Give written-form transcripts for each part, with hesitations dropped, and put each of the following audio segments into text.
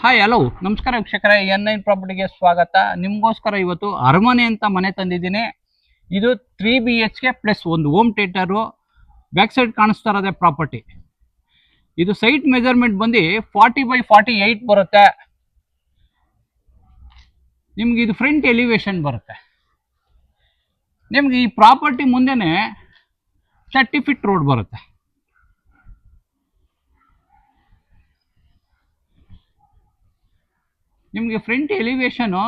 Hi hello ನಮಸ್ಕಾರ ವೀಕ್ಷಕರೇ, N9 ಪ್ರಾಪರ್ಟಿಗೆ ಸ್ವಾಗತ. ನಿಮಗೋಸ್ಕರ ಇವತ್ತು ಅರಮನೆ ಅಂತ ಮನೆ ತಂದಿದ್ದೀನಿ. ಇದು 3 BHK ಪ್ಲಸ್ ಒಂದು ಹೋಮ್ ಥಿಯೇಟರು. ಬ್ಯಾಕ್ ಸೈಡ್ ಕಾಣಿಸ್ತಾ ಇರೋದೇ ಪ್ರಾಪರ್ಟಿ. ಇದು ಸೈಟ್ ಮೆಜರ್ಮೆಂಟ್ ಬಂದು 40x48 ಬರುತ್ತೆ. ನಿಮ್ಗೆ ಇದು ಫ್ರಂಟ್ ಎಲಿವೇಶನ್ ಬರುತ್ತೆ. ನಿಮ್ಗೆ ಈ ಪ್ರಾಪರ್ಟಿ ಮುಂದೆನೆ 30 ಫೀಟ್ ರೋಡ್ ಬರುತ್ತೆ. ನಿಮಗೆ ಫ್ರಂಟ್ ಎಲಿವೇಶನು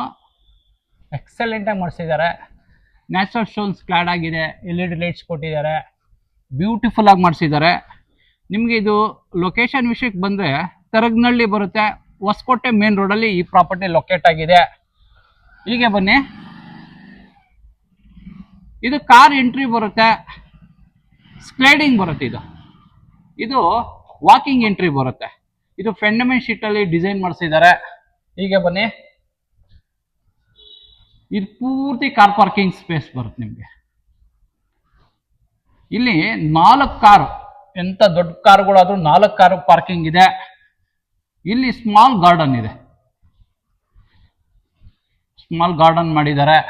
ಎಕ್ಸಲೆಂಟಾಗಿ ಮಾಡಿಸಿದ್ದಾರೆ. ನ್ಯಾಚುರಲ್ ಸ್ಟೋನ್ಸ್ ಕ್ಲಾಡ್ ಆಗಿದೆ, LED ಲೈಟ್ಸ್ ಕೊಟ್ಟಿದ್ದಾರೆ, ಬ್ಯೂಟಿಫುಲ್ ಆಗಿ ಮಾಡಿಸಿದ್ದಾರೆ. ನಿಮಗೆ ಇದು ಲೊಕೇಶನ್ ವಿಷಯಕ್ಕೆ ಬಂದರೆ ತರಗನಹಳ್ಳಿ ಬರುತ್ತೆ, ಹೊಸಕೋಟೆ ಮೇನ್ ರೋಡಲ್ಲಿ ಈ ಪ್ರಾಪರ್ಟಿ ಲೊಕೇಟ್ ಆಗಿದೆ. ಹೀಗೆ ಬನ್ನಿ, ಇದು ಕಾರ್ ಎಂಟ್ರಿ ಬರುತ್ತೆ, ಸ್ಲೈಡಿಂಗ್ ಬರುತ್ತೆ. ಇದು ವಾಕಿಂಗ್ ಎಂಟ್ರಿ ಬರುತ್ತೆ. ಇದು ಫೆಂಡಮೆಂಟ್ ಶೀಟಲ್ಲಿ ಡಿಸೈನ್ ಮಾಡಿಸಿದ್ದಾರೆ. ಹೀಗೆ ಬನ್ನಿ, ಇದು ಪೂರ್ತಿ ಕಾರ್ ಪಾರ್ಕಿಂಗ್ ಸ್ಪೇಸ್ ಬರುತ್ತೆ ನಿಮಗೆ. ಇಲ್ಲಿ 4 ಕಾರು, ಎಂತ ದೊಡ್ಡ ಕಾರುಗಳಾದ್ರೂ 4 ಕಾರು ಪಾರ್ಕಿಂಗ್ ಇದೆ. ಇಲ್ಲಿ ಸ್ಮಾಲ್ ಗಾರ್ಡನ್ ಇದೆ, ಸ್ಮಾಲ್ ಗಾರ್ಡನ್ ಮಾಡಿದ್ದಾರೆ.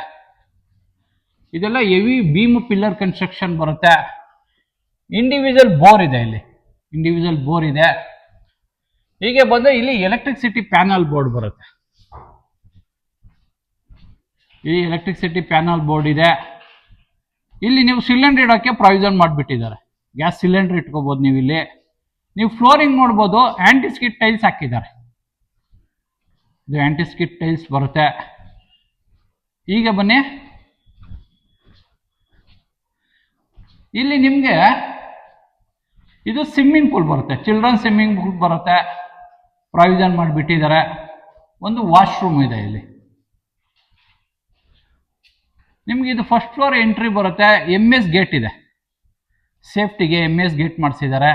ಇದೆಲ್ಲ ಹೆವಿ ಬೀಮ್ ಪಿಲ್ಲರ್ ಕನ್ಸ್ಟ್ರಕ್ಷನ್ ಬರುತ್ತೆ. ಇಂಡಿವಿಜುವಲ್ ಬೋರ್ ಇದೆ, ಇಲ್ಲಿ ಇಂಡಿವಿಜುವಲ್ ಬೋರ್ ಇದೆ. ಹೀಗೆ ಬಂದರೆ ಇಲ್ಲಿ ಎಲೆಕ್ಟ್ರಿಸಿಟಿ ಪ್ಯಾನಲ್ ಬೋರ್ಡ್ ಬರುತ್ತೆ. ಈ ಎಲೆಕ್ಟ್ರಿಸಿಟಿ ಪ್ಯಾನಲ್ ಬೋರ್ಡ್ ಇದೆ. ಇಲ್ಲಿ ನೀವು ಸಿಲಿಂಡರ್ ಇಡೋಕ್ಕೆ ಪ್ರಾವಿಷನ್ ಮಾಡಿಬಿಟ್ಟಿದ್ದಾರೆ. ಗ್ಯಾಸ್ ಸಿಲಿಂಡರ್ ಇಟ್ಕೋಬೋದು ನೀವು ಇಲ್ಲಿ. ನೀವು ಫ್ಲೋರಿಂಗ್ ನೋಡ್ಬೋದು, ಆಂಟಿಸ್ಕಿಟ್ ಟೈಲ್ಸ್ ಹಾಕಿದ್ದಾರೆ. ಇದು ಆಂಟಿಸ್ಕಿಟ್ ಟೈಲ್ಸ್ ಬರುತ್ತೆ. ಈಗ ಬನ್ನಿ, ಇಲ್ಲಿ ನಿಮಗೆ ಇದು ಸ್ವಿಮ್ಮಿಂಗ್ ಪೂಲ್ ಬರುತ್ತೆ, ಚಿಲ್ಡ್ರನ್ ಸ್ವಿಮ್ಮಿಂಗ್ ಪೂಲ್ ಬರುತ್ತೆ, ಪ್ರಾವಿಷನ್ ಮಾಡಿಬಿಟ್ಟಿದ್ದಾರೆ. ಒಂದು ವಾಶ್ರೂಮ್ ಇದೆ ಇಲ್ಲಿ. ನಿಮ್ಗೆ ಇದು ಫಸ್ಟ್ ಫ್ಲೋರ್ ಎಂಟ್ರಿ ಬರುತ್ತೆ. MS ಗೇಟ್ ಇದೆ, ಸೇಫ್ಟಿಗೆ MS ಗೇಟ್ ಮಾಡಿಸಿದ್ದಾರೆ.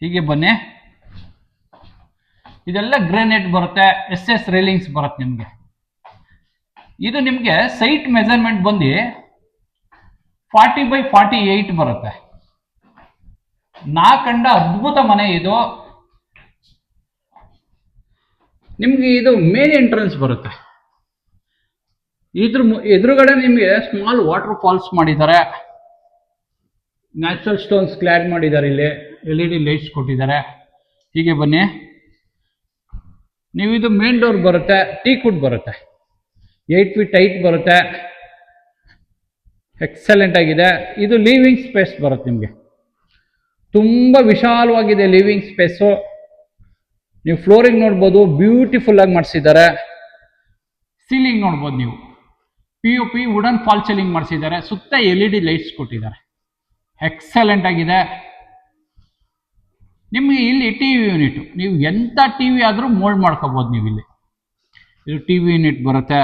ಹೀಗೆ ಬನ್ನಿ, ಇದೆಲ್ಲ ಗ್ರಾನೈಟ್ ಬರುತ್ತೆ, SS ರೈಲಿಂಗ್ಸ್ ಬರುತ್ತೆ ನಿಮಗೆ. ಇದು ನಿಮಗೆ ಸೈಟ್ ಮೆಜರ್ಮೆಂಟ್ ಬಂದು 40x48 ಬರುತ್ತೆ. ನಾ ಕಂಡ ಅದ್ಭುತ ಮನೆ ಇದು. ನಿಮ್ಗೆ ಇದು ಮೇನ್ ಎಂಟ್ರೆನ್ಸ್ ಬರುತ್ತೆ. ಇದ್ರ ಎದುರುಗಡೆ ನಿಮಗೆ ಸ್ಮಾಲ್ ವಾಟರ್ ಫಾಲ್ಸ್ ಮಾಡಿದ್ದಾರೆ, ನ್ಯಾಚುರಲ್ ಸ್ಟೋನ್ಸ್ ಕ್ಲಾಡ್ ಮಾಡಿದ್ದಾರೆ. ಇಲ್ಲಿ LED ಲೈಟ್ಸ್ ಕೊಟ್ಟಿದ್ದಾರೆ. ಹೀಗೆ ಬನ್ನಿ, ನೀವು ಇದು ಮೇನ್ ಡೋರ್ ಬರುತ್ತೆ, ಟೀಕುಡ್ ಬರುತ್ತೆ, 8 ಫೀಟ್ ಹೈಟ್ ಬರುತ್ತೆ, ಎಕ್ಸಲೆಂಟ್ ಆಗಿದೆ. ಇದು ಲಿವಿಂಗ್ ಸ್ಪೇಸ್ ಬರುತ್ತೆ ನಿಮಗೆ, ತುಂಬ ವಿಶಾಲವಾಗಿದೆ ಲಿವಿಂಗ್ ಸ್ಪೇಸು. ನೀವು ಫ್ಲೋರಿಂಗ್ ನೋಡ್ಬೋದು, ಬ್ಯೂಟಿಫುಲ್ ಆಗಿ ಮಾಡಿಸಿದ್ದಾರೆ. ಸೀಲಿಂಗ್ ನೋಡ್ಬೋದು ನೀವು, POP ವುಡನ್ ಫಾಲ್ ಸೀಲಿಂಗ್ ಮಾಡಿಸಿದ್ದಾರೆ. ಸುತ್ತ LED ಲೈಟ್ಸ್ ಕೊಟ್ಟಿದ್ದಾರೆ, ಎಕ್ಸಲೆಂಟ್ ಆಗಿದೆ. ನಿಮಗೆ ಇಲ್ಲಿ TV ಯೂನಿಟ್, ನೀವು ಎಂಥ TV ಆದರೂ ಮೋಲ್ಡ್ ಮಾಡ್ಕೋಬೋದು ನೀವು ಇಲ್ಲಿ. ಇದು TV ಯೂನಿಟ್ ಬರುತ್ತೆ.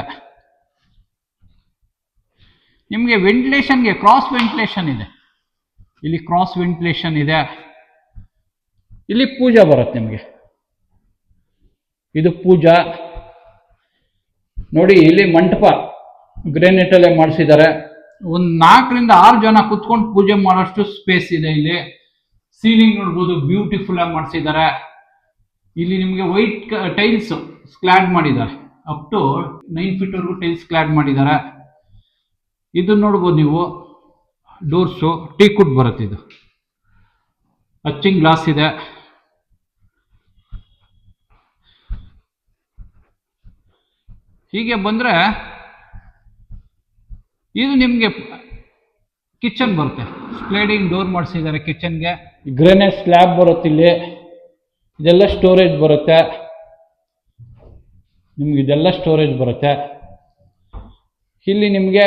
ನಿಮಗೆ ವೆಂಟಿಲೇಷನ್ಗೆ ಕ್ರಾಸ್ ವೆಂಟಿಲೇಷನ್ ಇದೆ, ಇಲ್ಲಿ ಕ್ರಾಸ್ ವೆಂಟಿಲೇಷನ್ ಇದೆ. ಇಲ್ಲಿ ಪೂಜಾ ಬರುತ್ತೆ ನಿಮಗೆ, ಇದು ಪೂಜಾ ನೋಡಿ. ಇಲ್ಲಿ ಮಂಟಪ ಗ್ರಾನೈಟ್ ಅಲ್ಲೇ ಮಾಡಿಸಿದ್ದಾರೆ. ಒಂದು 4 ರಿಂದ 6 ಜನ ಕುತ್ಕೊಂಡು ಪೂಜೆ ಮಾಡೋಷ್ಟು ಸ್ಪೇಸ್ ಇದೆ ಇಲ್ಲಿ. ಸೀಲಿಂಗ್ ನೋಡ್ಬೋದು, ಬ್ಯೂಟಿಫುಲ್ ಆಗಿ ಮಾಡಿಸಿದ್ದಾರೆ. ಇಲ್ಲಿ ನಿಮಗೆ ವೈಟ್ ಟೈಲ್ಸ್ ಸ್ಕ್ಲಾಡ್ ಮಾಡಿದ್ದಾರೆ, ಅಪ್ ಟು 9 ಫೀಟ್ ವರೆಗೂ ಟೈಲ್ಸ್ ಸ್ಕ್ಲಾಡ್ ಮಾಡಿದ್ದಾರೆ. ಇದು ನೋಡ್ಬೋದು ನೀವು, ಡೋರ್ಸು ಟೀಕುಡ್ ಬರುತ್ತೆ. ಇದು ಟಚಿಂಗ್ ಗ್ಲಾಸ್ ಇದೆ. ಹೀಗೆ ಬಂದರೆ ಇದು ನಿಮಗೆ ಕಿಚನ್ ಬರುತ್ತೆ, ಸ್ಲೈಡಿಂಗ್ ಡೋರ್ ಮಾಡಿಸಿದ್ದಾರೆ ಕಿಚನ್ಗೆ. ಗ್ರಾನೈಟ್ ಸ್ಲ್ಯಾಬ್ ಬರುತ್ತೆ ಇಲ್ಲಿ. ಇದೆಲ್ಲ ಸ್ಟೋರೇಜ್ ಬರುತ್ತೆ ನಿಮ್ಗೆ, ಇದೆಲ್ಲ ಸ್ಟೋರೇಜ್ ಬರುತ್ತೆ. ಇಲ್ಲಿ ನಿಮಗೆ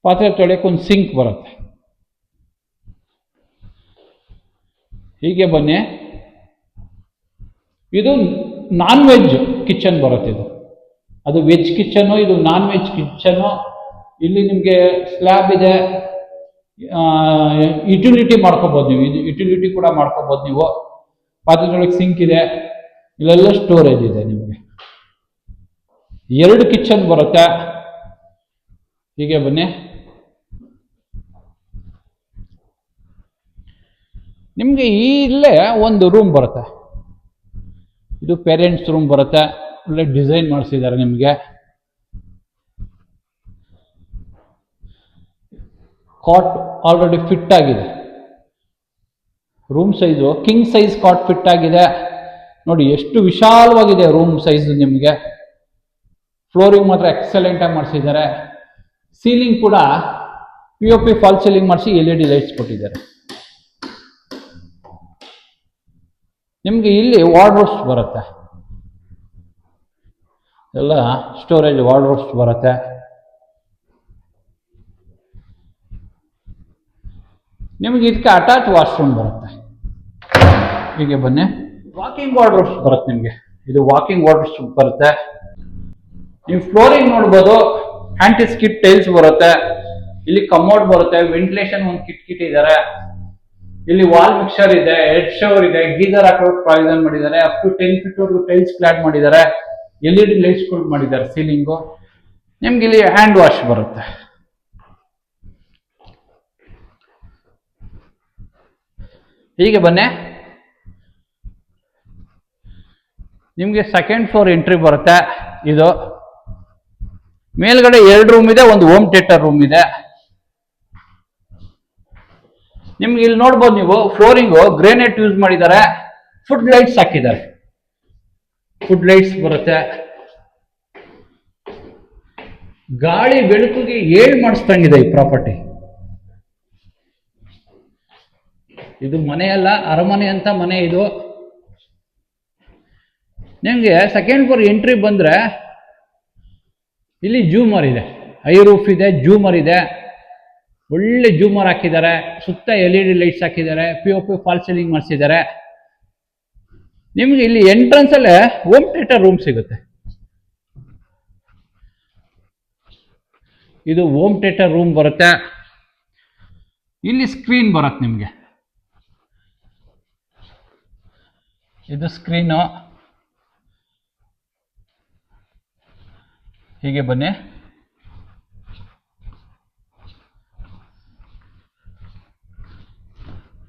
ಪಾತ್ರೆ ತೊಳೆಯೋಕೆ ಒಂದು ಸಿಂಕ್ ಬರುತ್ತೆ. ಹೀಗೆ ಬನ್ನಿ, ಇದು ನಾನ್ ವೆಜ್ ಕಿಚನ್ ಬರುತ್ತೆ. ಇದು ಅದು ವೆಜ್ ಕಿಚನು, ಇದು ನಾನ್ ವೆಜ್ ಕಿಚನು. ಇಲ್ಲಿ ನಿಮಗೆ ಸ್ಲ್ಯಾಬ್ ಇದೆ, ಯುಟಿಲಿಟಿ ಮಾಡ್ಕೋಬೋದು ನೀವು. ಇದು ಯುಟಿಲಿಟಿ ಕೂಡ ಮಾಡ್ಕೋಬೋದು ನೀವು. ಪಾತ್ರೆದೊಳಗೆ ಸಿಂಕ್ ಇದೆ, ಇಲ್ಲೆಲ್ಲ ಸ್ಟೋರೇಜ್ ಇದೆ ನಿಮಗೆ. 2 ಕಿಚನ್ ಬರುತ್ತೆ. ಹೀಗೆ ಬನ್ನಿ, ನಿಮಗೆ ಇಲ್ಲೇ ಒಂದು ರೂಮ್ ಬರುತ್ತೆ. ಇದು ಪೇರೆಂಟ್ಸ್ ರೂಮ್ ಬರುತ್ತೆ, ಒಳ್ಳೆ ಡಿಸೈನ್ ಮಾಡಿಸಿದ್ದಾರೆ ನಿಮಗೆ. ಕಾಟ್ ಆಲ್ರೆಡಿ ಫಿಟ್ ಆಗಿದೆ. Room size king size cot fit ಆಗಿದೆ. ನೋಡಿ ಎಷ್ಟು ವಿಶಾಲವಾಗಿದೆ ರೂಮ್ ಸೈಜ್ ನಿಮಗೆ. ಫ್ಲೋರಿಂಗ್ ಮಾತ್ರ ಎಕ್ಸಲೆಂಟ್ ಆಗಿ ಮಾಡಿಸಿದ್ದಾರೆ. ಸೀಲಿಂಗ್ ಕೂಡ POP ಫಾಲ್ ಸೀಲಿಂಗ್ ಮಾಡಿಸಿ LED ಲೈಟ್ಸ್ ಕೊಟ್ಟಿದ್ದಾರೆ. ನಿಮಗೆ ಇಲ್ಲಿ ವಾರ್ಡ್ರೋಬ್ಸ್ ಬರುತ್ತೆ, ಎಲ್ಲ ಸ್ಟೋರೇಜ್ ವಾರ್ಡ್ರೋಬ್ಸ್ ಬರುತ್ತೆ. ನಿಮಗೆ ಇದಕ್ಕೆ ಅಟ್ಯಾಚ್ ವಾಶ್ರೂಮ್ ಬರುತ್ತೆ. ಹೀಗೆ ಬನ್ನಿ, ವಾಕಿಂಗ್ ವಾರ್ಡ್ರೋಬ್ಸ್ ಬರುತ್ತೆ ನಿಮಗೆ. ಇದು ವಾಕಿಂಗ್ ವಾರ್ಡ್ರೋಬ್ಸ್ ಬರುತ್ತೆ. ನೀವು ಫ್ಲೋರಿಂಗ್ ನೋಡ್ಬೋದು, ಆಂಟಿ ಸ್ಕಿಡ್ ಟೈಲ್ಸ್ ಬರುತ್ತೆ. ಇಲ್ಲಿ ಕಮೋಡ್ ಬರುತ್ತೆ, ವೆಂಟಿಲೇಷನ್ ಒಂದು ಕಿಟ್ ಇದ್ದಾರೆ. ಇಲ್ಲಿ ವಾಲ್ ಮಿಕ್ಸರ್ ಇದೆ, ಹೆಡ್ ಶವರ್ ಇದೆ, ಗೀಸರ್ ಹಾಕೋಕೆ ಪ್ರಾವಿಷನ್ ಮಾಡಿದ್ದಾರೆ. ಅಪ್ ಟು 10 feet ವರೆಗೂ ಟೈಲ್ಸ್ ಕ್ಲಾಡ್ ಮಾಡಿದ್ದಾರೆ. LED ಲೈಟ್ಸ್ ಮಾಡಿದ್ದಾರೆ ಸೀಲಿಂಗು. ನಿಮ್ಗೆ ಇಲ್ಲಿ ಹ್ಯಾಂಡ್ ವಾಶ್ ಬರುತ್ತೆ. ಹೀಗೆ ಬನ್ನಿ, ನಿಮ್ಗೆ ಸೆಕೆಂಡ್ ಫ್ಲೋರ್ ಎಂಟ್ರಿ ಬರುತ್ತೆ. ಇದು ಮೇಲ್ಗಡೆ 2 ರೂಮ್ ಇದೆ, ಒಂದು ಹೋಮ್ ಥಿಯೇಟರ್ ರೂಮ್ ಇದೆ. ನಿಮ್ಗೆ ಇಲ್ಲಿ ನೋಡ್ಬೋದು, ನೀವು ಫ್ಲೋರಿಂಗು ಗ್ರೇನೈಟ್ ಯೂಸ್ ಮಾಡಿದ್ದಾರೆ. ಫುಡ್ ಲೈಟ್ಸ್ ಹಾಕಿದ್ದಾರೆ, ಫುಡ್ ಲೈಟ್ಸ್ ಬರುತ್ತೆ. ಗಾಳಿ ಬೆಳಕಿಗೆ ಏಳ್ ಮಾಡಿಸ್ದಂಗಿದೆ ಈ ಪ್ರಾಪರ್ಟಿ. ಇದು ಮನೆಯಲ್ಲ, ಅರಮನೆ ಅಂತ ಮನೆ ಇದು. ನಿಮಗೆ ಸೆಕೆಂಡ್ ಫ್ಲೋರ್ ಎಂಟ್ರಿ ಬಂದ್ರೆ ಇಲ್ಲಿ ಜೂಮರ್ ಇದೆ, ಹೈ ರೂಫ್ ಇದೆ, ಜೂಮರ್ ಇದೆ. ಒಳ್ಳೆ ಜೂಮರ್ ಹಾಕಿದ್ದಾರೆ, ಸುತ್ತ LED ಲೈಟ್ಸ್ ಹಾಕಿದ್ದಾರೆ, POP ಫಾಲ್ ಸೀಲಿಂಗ್ ಮಾಡಿಸಿದ್ದಾರೆ. ನಿಮ್ಗೆ ಇಲ್ಲಿ ಎಂಟ್ರೆನ್ಸ್ ಅಲ್ಲೇ ಹೋಮ್ ಥಿಯೇಟರ್ ರೂಮ್ ಸಿಗುತ್ತೆ. ಇದು ಹೋಮ್ ಥಿಯೇಟರ್ ರೂಮ್ ಬರುತ್ತೆ. ಇಲ್ಲಿ ಸ್ಕ್ರೀನ್ ಬರುತ್ತೆ ನಿಮಗೆ. ಇದು ಸ್ಕ್ರೀನು. ಹೀಗೆ ಬನ್ನಿ,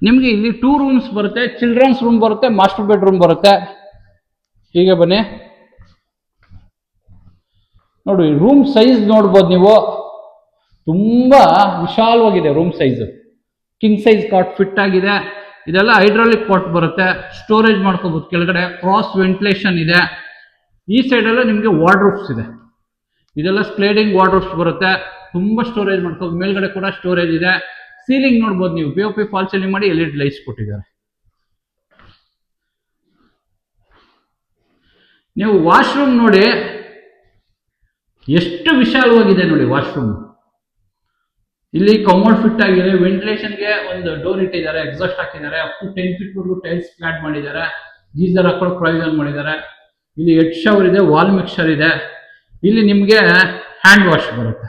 ನಿಮಗೆ ಇಲ್ಲಿ 2 ರೂಮ್ಸ್ ಬರುತ್ತೆ. ಚಿಲ್ಡ್ರನ್ಸ್ ರೂಮ್ ಬರುತ್ತೆ, ಮಾಸ್ಟರ್ ಬೆಡ್ರೂಮ್ ಬರುತ್ತೆ. ಹೀಗೆ ಬನ್ನಿ, ನೋಡಿ ರೂಮ್ ಸೈಜ್ ನೋಡ್ಬೋದು ನೀವು. ತುಂಬಾ ವಿಶಾಲವಾಗಿದೆ room size. King size cot fit ಆಗಿದೆ. ಇದೆಲ್ಲ ಹೈಡ್ರಾಲಿಕ್ ಕಾಟ್ ಬರುತ್ತೆ, ಸ್ಟೋರೇಜ್ ಮಾಡ್ಕೋಬಹುದು. ಕೆಳಗಡೆ ಕ್ರಾಸ್ ವೆಂಟಿಲೇಷನ್ ಇದೆ. ಈ ಸೈಡ್ ಎಲ್ಲ ನಿಮಗೆ ವಾರ್ಡ್ರೋಬ್ಸ್ ಇದೆ. ಇದೆಲ್ಲ ಸ್ಲೈಡಿಂಗ್ ವಾರ್ಡ್ರೋಬ್ಸ್ ಬರುತ್ತೆ, ತುಂಬಾ ಸ್ಟೋರೇಜ್ ಮಾಡ್ಕೋಬಹುದು. ಮೇಲ್ಗಡೆ ಕೂಡ ಸ್ಟೋರೇಜ್ ಇದೆ. ಸೀಲಿಂಗ್ ನೋಡ್ಬೋದು ನೀವು, POP ಫಾಲ್ ಸೀಲಿಂಗ್ ಮಾಡಿ LED ಲೈಟ್ಸ್ ಕೊಟ್ಟಿದ್ದಾರೆ. ನೀವು ವಾಶ್ರೂಮ್ ನೋಡಿ ಎಷ್ಟು ವಿಶಾಲವಾಗಿದೆ ನೋಡಿ ವಾಶ್ರೂಮ್. ಇಲ್ಲಿ ಕಮೋಡ್ ಫಿಟ್ ಆಗಿದೆ, ವೆಂಟಿಲೇಷನ್ಗೆ ಒಂದು ಡೋರ್ ಇಟ್ಟಿದ್ದಾರೆ, ಎಕ್ಸಾಸ್ಟ್ ಹಾಕಿದ್ದಾರೆ. ಅಪ್ ಟು 10 feet ವರೆಗೂ ಟೈಲ್ಸ್ ಕ್ಲಾಡ್ ಮಾಡಿದ್ದಾರೆ, ಗೀಸರ್ ಹಾಕೊಳ್ಳೋ ಪ್ರಾವಿಷನ್ ಮಾಡಿದ್ದಾರೆ. ಇಲ್ಲಿ ಹೆಡ್ ಶವರ್ ಇದೆ, ವಾಲ್ ಮಿಕ್ಸರ್ ಇದೆ. ಇಲ್ಲಿ ನಿಮಗೆ ಹ್ಯಾಂಡ್ ವಾಶ್ ಬರುತ್ತೆ.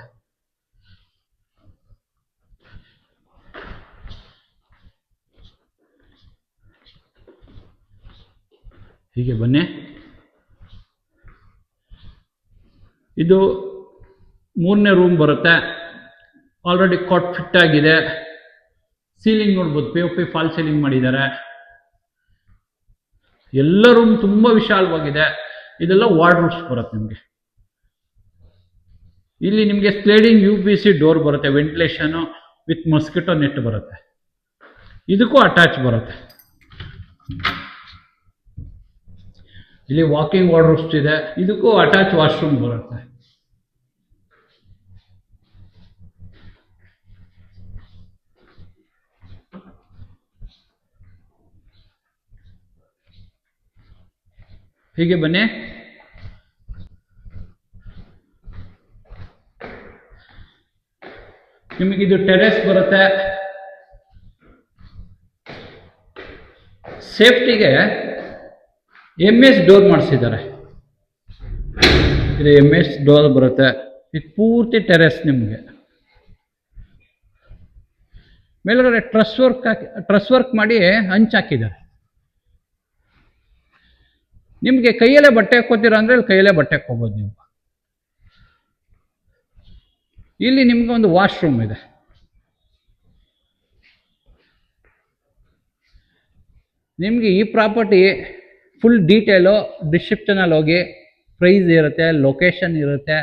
ಹೀಗೆ ಬನ್ನಿ, ಇದು 3ನೇ ರೂಮ್ ಬರುತ್ತೆ. ಆಲ್ರೆಡಿ ಕಾಟ್ ಫಿಟ್ ಆಗಿದೆ. ಸೀಲಿಂಗ್ ನೋಡ್ಬೋದು, POP ಫಾಲ್ ಸೀಲಿಂಗ್ ಮಾಡಿದ್ದಾರೆ. ಎಲ್ಲ ರೂಮ್ ತುಂಬಾ ವಿಶಾಲವಾಗಿದೆ. ಇದೆಲ್ಲ ವಾರ್ಡ್ರೋಬ್ಸ್ ಬರುತ್ತೆ ನಿಮಗೆ. ಇಲ್ಲಿ ನಿಮಗೆ ಸ್ಲೈಡಿಂಗ್ UPVC ಡೋರ್ ಬರುತ್ತೆ, ವೆಂಟಿಲೇಷನ್ ವಿತ್ ಮಸ್ಕಿಟೋ ನೆಟ್ ಬರುತ್ತೆ. ಇದಕ್ಕೂ ಅಟ್ಯಾಚ್ ಬರುತ್ತೆ. ಇಲ್ಲಿ ವಾಕಿಂಗ್ ವಾರ್ಡ್ರೋಬ್ಸ್ ಇದೆ, ಇದಕ್ಕೂ ಅಟ್ಯಾಚ್ ವಾಶ್ರೂಮ್ ಬರುತ್ತೆ. ಹೀಗೆ ಬನ್ನಿ, ನಿಮಗಿದು ಟೆರೆಸ್ ಬರುತ್ತೆ. ಸೇಫ್ಟಿಗೆ MS ಡೋರ್ ಮಾಡಿಸಿದ್ದಾರೆ. ಇದು MS ಡೋರ್ ಬರುತ್ತೆ. ಇದು ಪೂರ್ತಿ ಟೆರೆಸ್. ನಿಮಗೆ ಮೇಲ್ಗಡೆ ಟ್ರಸ್ ವರ್ಕ್ ಮಾಡಿ ಹಂಚಾಕಿದ್ದಾರೆ. ನಿಮಗೆ ಕೈಯಲ್ಲೇ ಬಟ್ಟೆ ಹಾಕೋತೀರಾ ಅಂದ್ರೆ ಇಲ್ಲಿ ಕೈಯಲ್ಲೇ ಬಟ್ಟೆ ಹಾಕೋಬಹುದು ನೀವು. ಇಲ್ಲಿ ನಿಮ್ಗೆ ಒಂದು ವಾಶ್ರೂಮ್ ಇದೆ. ನಿಮಗೆ ಈ ಪ್ರಾಪರ್ಟಿ ಫುಲ್ ಡೀಟೇಲು ಡಿಸ್ಕ್ರಿಪ್ಷನಲ್ಲಿ ಹೋಗಿ ಪ್ರೈಸ್ ಇರುತ್ತೆ, ಲೊಕೇಶನ್ ಇರುತ್ತೆ,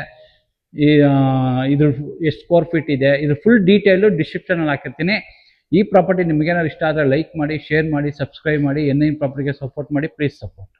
ಇದ್ರ ಎಷ್ಟು ಸ್ಕ್ವೇರ್ ಫೀಟ್ ಇದೆ, ಇದ್ರ ಫುಲ್ ಡೀಟೇಲು ಡಿಸ್ಕ್ರಿಪ್ಷನಲ್ಲಿ ಹಾಕಿರ್ತೀನಿ. ಈ ಪ್ರಾಪರ್ಟಿ ನಿಮಗೇನಾದ್ರು ಇಷ್ಟ ಆದರೆ ಲೈಕ್ ಮಾಡಿ, ಶೇರ್ ಮಾಡಿ, ಸಬ್ಸ್ಕ್ರೈಬ್ ಮಾಡಿ. ಎನ್ ಪ್ರಾಪರ್ಟಿಗೆ ಸಪೋರ್ಟ್ ಮಾಡಿ, ಪ್ಲೀಸ್ ಸಪೋರ್ಟ್.